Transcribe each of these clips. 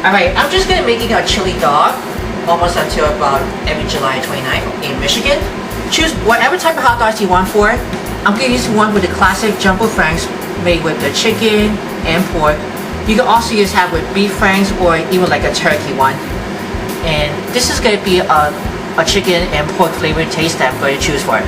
Alright, I'm just gonna making a chili dog almost until about every July 29th in Michigan. Choose whatever type of hot dogs you want for it. I'm gonna use one with the classic jumbo franks made with the chicken and pork. You can also use have with beef franks or even like a turkey one. And this is gonna be a chicken and pork flavored taste that I'm going to choose for it.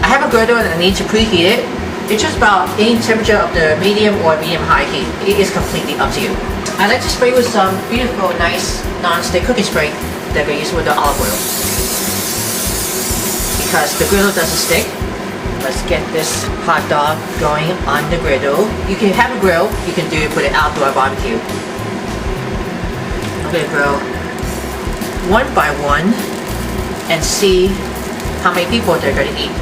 I have a griddle and I need to preheat it. It's just about any temperature of the medium or medium high heat. It is completely up to you. I like to spray with some beautiful, nice non-stick cooking spray that I use with the olive oil. Because the griddle doesn't stick. Let's get this hot dog going on the griddle. You can have a grill. You can do it for the outdoor barbecue. I'm gonna grill one by one and see how many people they're gonna eat.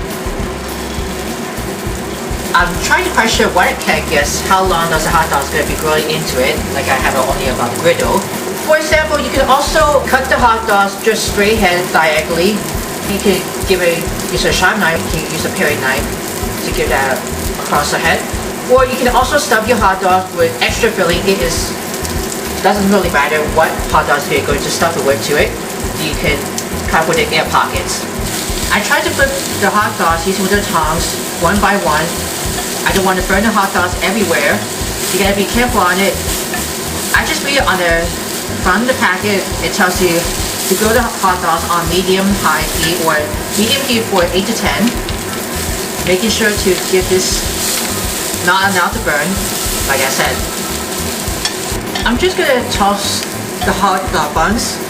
I'm trying to quite sure what I can guess how long does the hot dog is going to be growing into it, like I have it only about griddle. For example, you can also cut the hot dogs just straight ahead diagonally. You can use a sharp knife, you can use a paring knife to give that across the head. Or you can also stuff your hot dog with extra filling. Doesn't really matter what hot dogs you're going to stuff it with to it. You can cut with the air pockets. I try to flip the hot dogs using the tongs one by one. I don't want to burn the hot dogs everywhere. You gotta be careful on it. I just read it on the front of the packet. It tells you to grill the hot dogs on medium high heat or medium heat for 8 to 10. Making sure to give this not enough to burn, like I said. I'm just gonna toast the hot dog buns.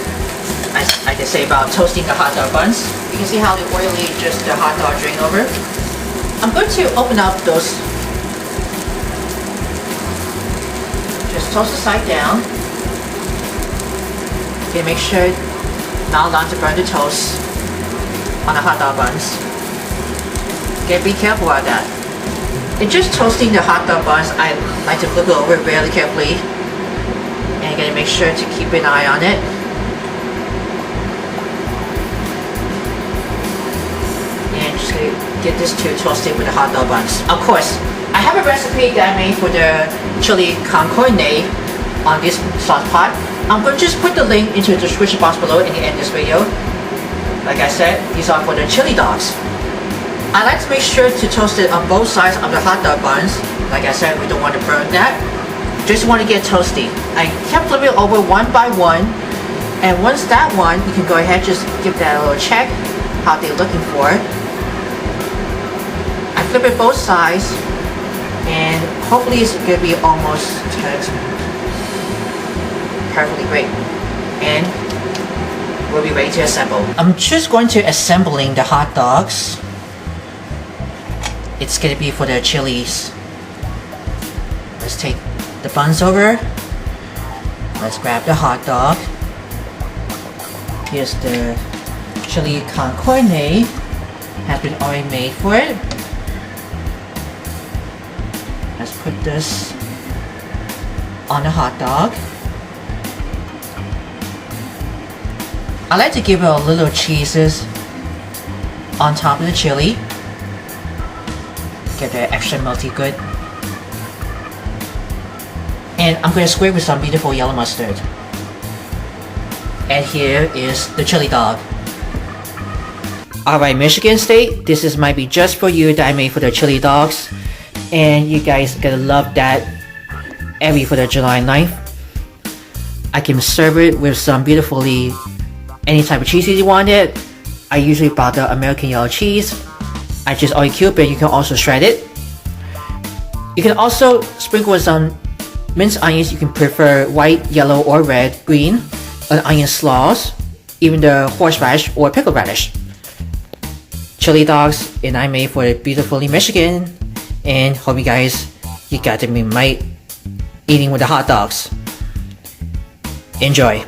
I can say about toasting the hot dog buns. You can see how the oily just the hot dog drain over. I'm going to open up those. Just toast the side down. Okay, make sure not allowed to burn the toast on the hot dog buns. Okay, be careful about that. In just toasting the hot dog buns, I like to flip it over really carefully. And you gotta make sure to keep an eye on it. And just gonna get this to toasted with the hot dog buns. Of course, I have a recipe that I made for the Chili Con Carne on this sauce pot. I'm going to just put the link into the description box below in the end of this video. Like I said, these are for the chili dogs. I like to make sure to toast it on both sides of the hot dog buns. Like I said, we don't want to burn that. Just want to get toasty. I kept flipping it over one by one. And once that one, you can go ahead just give that a little check how they're looking for it. I flip it both sides and hopefully it's going to be almost cooked perfectly great. And we'll be ready to assemble. I'm just going to assembling the hot dogs. It's going to be for the chilies. Let's take the buns over. Let's grab the hot dog. Here's the Chili Con Carne. Has been already made for it. Let's put this on the hot dog. I like to give it a little cheeses on top of the chili. Get the extra melty good. And I'm going to scrape with some beautiful yellow mustard. And here is the chili dog. Alright, Michigan State, this might be just for you that I made for the chili dogs. And you guys are gonna love that every for the July 9th. I can serve it with some beautifully any type of cheeses you want it. I usually buy the American yellow cheese. I just already cube it. You can also shred it. You can also sprinkle with some minced onions. You can prefer white, yellow, or red, green, an onion slaws, even the horseradish or pickled radish. Chili dogs, and I made for beautifully Michigan. And hope you guys, you got to be might eating with the hot dogs. Enjoy.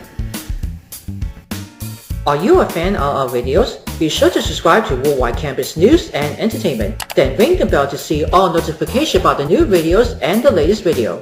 Are you a fan of our videos? Be sure to subscribe to Worldwide Campus News and Entertainment. Then ring the bell to see all notifications about the new videos and the latest video.